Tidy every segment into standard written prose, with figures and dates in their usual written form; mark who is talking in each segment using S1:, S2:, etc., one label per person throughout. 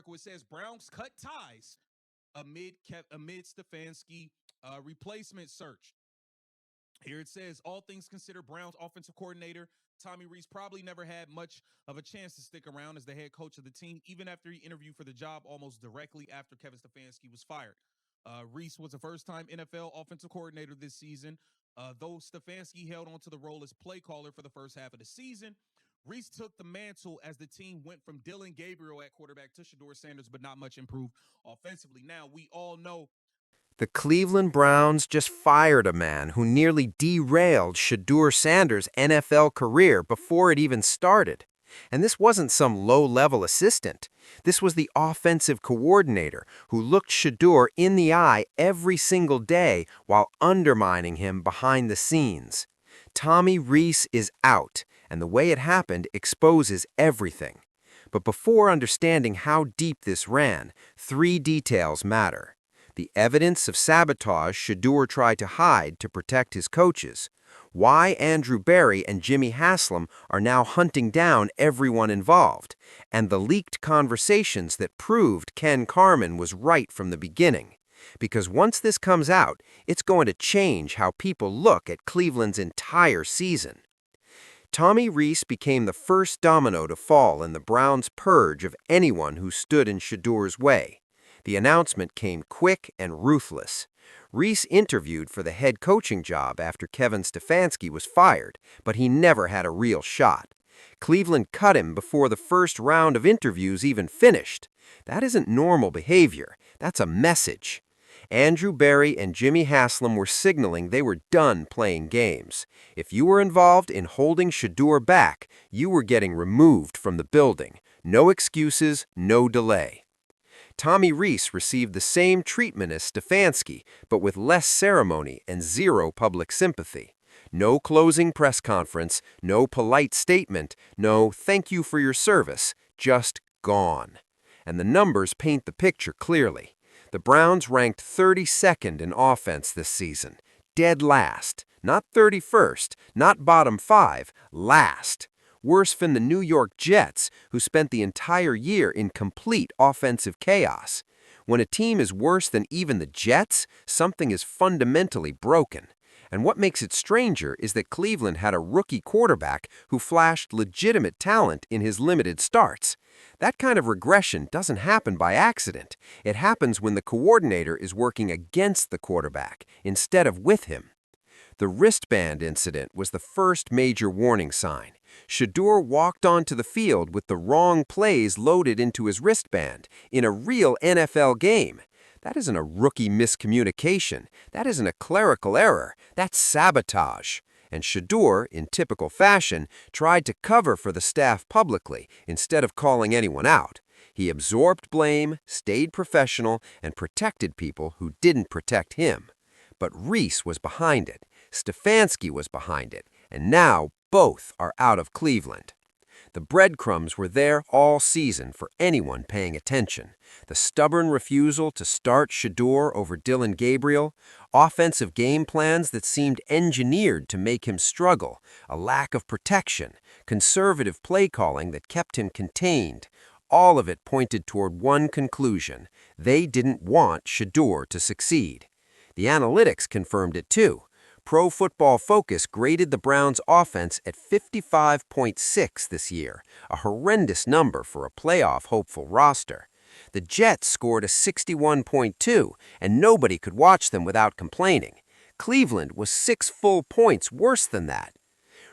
S1: article. It says Browns cut ties amid Stefanski replacement search. Here it says, all things considered, Browns offensive coordinator Tommy Rees probably never had much of a chance to stick around as the head coach of the team, even after he interviewed for the job almost directly after Kevin Stefanski was fired. Rees was a first-time NFL offensive coordinator this season. Though Stefanski held on to the role as play caller for the first half of the season, Rees took the mantle as the team went from Dylan Gabriel at quarterback to Shedeur Sanders, but not much improved offensively. Now, we all know.
S2: The Cleveland Browns just fired a man who nearly derailed Shedeur Sanders' NFL career before it even started. And this wasn't some low-level assistant. This was the offensive coordinator who looked Shedeur in the eye every single day while undermining him behind the scenes. Tommy Rees is out, and the way it happened exposes everything. But before understanding how deep this ran, 3 details matter. The evidence of sabotage Shedeur tried to hide to protect his coaches, why Andrew Berry and Jimmy Haslam are now hunting down everyone involved, and the leaked conversations that proved Ken Carman was right from the beginning. Because once this comes out, it's going to change how people look at Cleveland's entire season. Tommy Rees became the first domino to fall in the Browns' purge of anyone who stood in Shedeur's way. The announcement came quick and ruthless. Rees interviewed for the head coaching job after Kevin Stefanski was fired, but he never had a real shot. Cleveland cut him before the first round of interviews even finished. That isn't normal behavior. That's a message. Andrew Berry and Jimmy Haslam were signaling they were done playing games. If you were involved in holding Shedeur back, you were getting removed from the building. No excuses, no delay. Tommy Rees received the same treatment as Stefanski, but with less ceremony and zero public sympathy. No closing press conference, no polite statement, no thank you for your service, just gone. And the numbers paint the picture clearly. The Browns ranked 32nd in offense this season, dead last, not 31st, not bottom 5, last. Worse than the New York Jets, who spent the entire year in complete offensive chaos. When a team is worse than even the Jets, something is fundamentally broken. And what makes it stranger is that Cleveland had a rookie quarterback who flashed legitimate talent in his limited starts. That kind of regression doesn't happen by accident. It happens when the coordinator is working against the quarterback instead of with him. The wristband incident was the first major warning sign. Shedeur walked onto the field with the wrong plays loaded into his wristband in a real NFL game. That isn't a rookie miscommunication. That isn't a clerical error. That's sabotage. And Shedeur, in typical fashion, tried to cover for the staff publicly instead of calling anyone out. He absorbed blame, stayed professional, and protected people who didn't protect him. But Rees was behind it. Stefanski was behind it. And now both are out of Cleveland. The breadcrumbs were there all season for anyone paying attention. The stubborn refusal to start Shedeur over Dylan Gabriel, offensive game plans that seemed engineered to make him struggle, a lack of protection, conservative play calling that kept him contained. All of it pointed toward one conclusion. They didn't want Shedeur to succeed. The analytics confirmed it too. Pro Football Focus graded the Browns' offense at 55.6 this year, a horrendous number for a playoff hopeful roster. The Jets scored a 61.2, and nobody could watch them without complaining. Cleveland was 6 full points worse than that.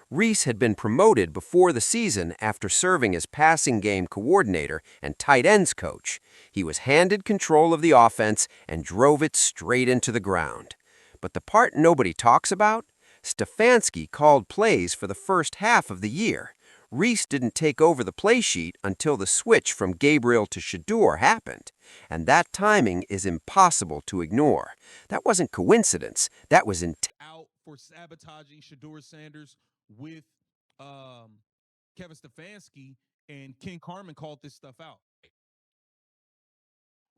S2: Rees had been promoted before the season after serving as passing game coordinator and tight ends coach. He was handed control of the offense and drove it straight into the ground. But the part nobody talks about? Stefanski called plays for the first half of the year. Rees didn't take over the play sheet until the switch from Gabriel to Shedeur happened. And that timing is impossible to ignore. That wasn't coincidence. That was
S1: Out for sabotaging Shedeur Sanders with Kevin Stefanski, and Ken Carman called this stuff out.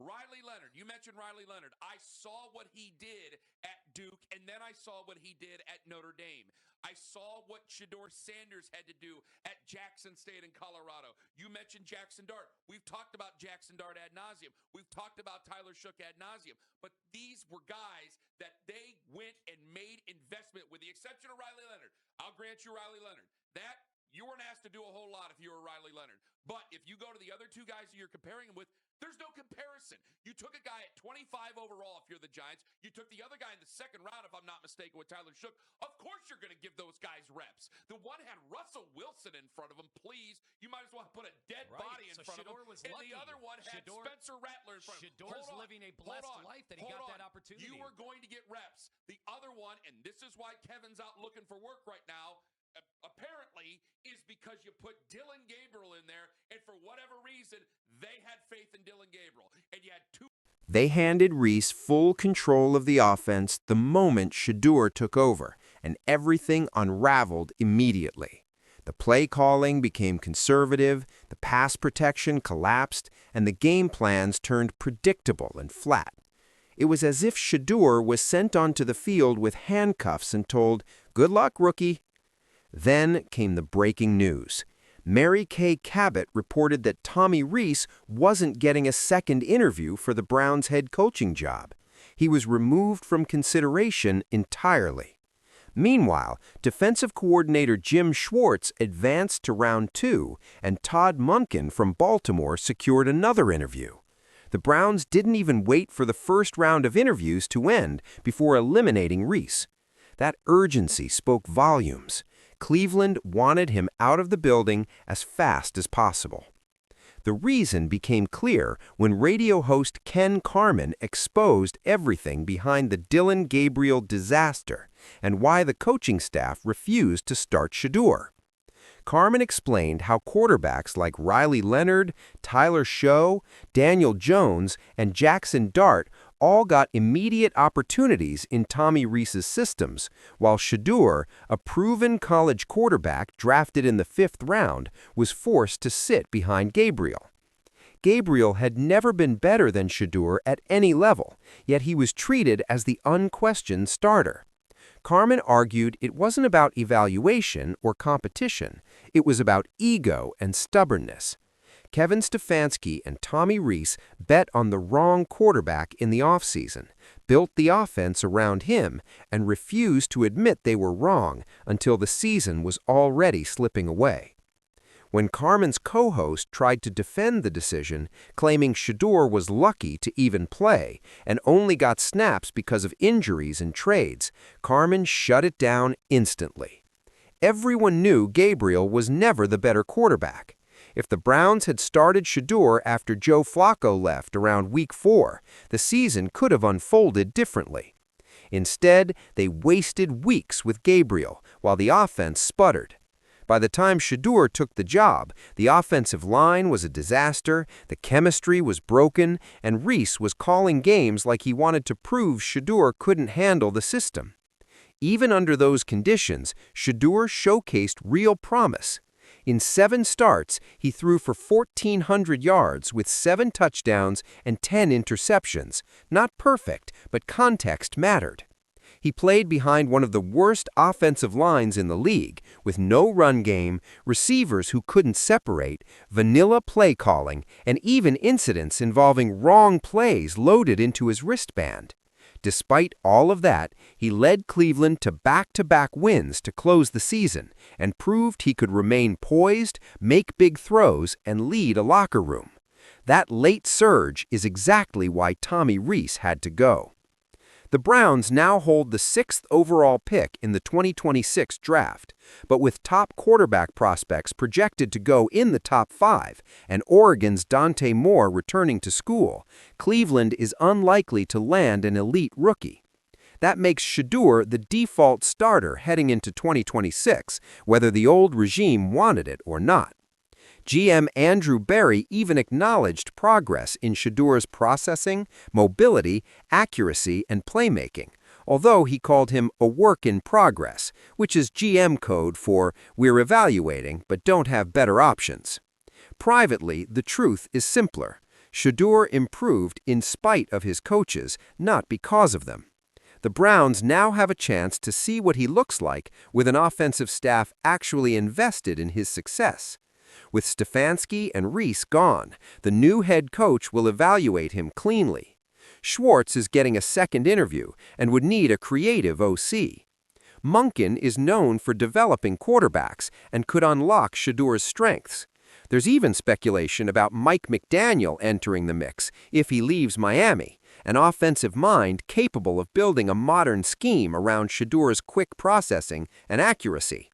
S3: Riley Leonard, you mentioned Riley Leonard. I saw what he did at Duke, and then I saw what he did at Notre Dame. I saw what Shedeur Sanders had to do at Jackson State in Colorado. You mentioned Jackson Dart. We've talked about Jackson Dart ad nauseum. We've talked about Tyler Shook ad nauseum. But these were guys that they went and made investment, with the exception of Riley Leonard. I'll grant you Riley Leonard. That, you weren't asked to do a whole lot if you were Riley Leonard. But if you go to the other two guys that you're comparing him with, there's no comparison. You took a guy at 25 overall if you're the Giants. You took the other guy in the second round, if I'm not mistaken, with Tyler Shook. Of course you're going to give those guys reps. The one had Russell Wilson in front of him. Please, you might as well put a dead body in front
S4: Shedeur
S3: of him.
S4: Was
S3: and
S4: lucky.
S3: the other one had Spencer Rattler in front of him.
S4: Shedeur's living a blessed life that he got that opportunity.
S3: You were going to get reps. The other one, and this is why Kevin's out looking for work right now, apparently, is because you put Dillon Gabriel in there, and for whatever reason, they had faith in Dillon Gabriel. And you had two.
S2: They handed Reese full control of the offense the moment Shedeur took over, and everything unraveled immediately. The play calling became conservative, the pass protection collapsed, and the game plans turned predictable and flat. It was as if Shedeur was sent onto the field with handcuffs and told, "Good luck, rookie." Then came the breaking news. Mary Kay Cabot reported that Tommy Rees wasn't getting a second interview for the Browns' head coaching job. He was removed from consideration entirely. Meanwhile, defensive coordinator Jim Schwartz advanced to round 2, and Todd Monken from Baltimore secured another interview. The Browns didn't even wait for the first round of interviews to end before eliminating Rees. That urgency spoke volumes. Cleveland wanted him out of the building as fast as possible. The reason became clear when radio host Ken Carman exposed everything behind the Dillon Gabriel disaster and why the coaching staff refused to start Shedeur. Carman explained how quarterbacks like Riley Leonard, Tyler Shough, Daniel Jones, and Jackson Dart all got immediate opportunities in Tommy Rees's systems, while Shedeur, a proven college quarterback drafted in the 5th round, was forced to sit behind Gabriel. Gabriel had never been better than Shedeur at any level, yet he was treated as the unquestioned starter. Carman argued it wasn't about evaluation or competition, it was about ego and stubbornness. Kevin Stefanski and Tommy Rees bet on the wrong quarterback in the offseason, built the offense around him, and refused to admit they were wrong until the season was already slipping away. When Carman's co-host tried to defend the decision, claiming Shedeur was lucky to even play and only got snaps because of injuries and trades, Carman shut it down instantly. Everyone knew Gabriel was never the better quarterback. If the Browns had started Shedeur after Joe Flacco left around Week 4, the season could have unfolded differently. Instead, they wasted weeks with Gabriel while the offense sputtered. By the time Shedeur took the job, the offensive line was a disaster, the chemistry was broken, and Rees was calling games like he wanted to prove Shedeur couldn't handle the system. Even under those conditions, Shedeur showcased real promise. In 7 starts, he threw for 1,400 yards with 7 touchdowns and 10 interceptions. Not perfect, but context mattered. He played behind one of the worst offensive lines in the league, with no run game, receivers who couldn't separate, vanilla play calling, and even incidents involving wrong plays loaded into his wristband. Despite all of that, he led Cleveland to back-to-back wins to close the season and proved he could remain poised, make big throws, and lead a locker room. That late surge is exactly why Tommy Rees had to go. The Browns now hold the 6th overall pick in the 2026 draft, but with top quarterback prospects projected to go in the top 5 and Oregon's Dante Moore returning to school, Cleveland is unlikely to land an elite rookie. That makes Shedeur the default starter heading into 2026, whether the old regime wanted it or not. GM Andrew Berry even acknowledged progress in Shedeur's processing, mobility, accuracy, and playmaking, although he called him a work in progress, which is GM code for "we're evaluating but don't have better options." Privately, the truth is simpler. Shedeur improved in spite of his coaches, not because of them. The Browns now have a chance to see what he looks like with an offensive staff actually invested in his success. With Stefanski and Reese gone, the new head coach will evaluate him cleanly. Schwartz is getting a second interview and would need a creative OC. Monken is known for developing quarterbacks and could unlock Shedeur's strengths. There's even speculation about Mike McDaniel entering the mix if he leaves Miami, an offensive mind capable of building a modern scheme around Shedeur's quick processing and accuracy.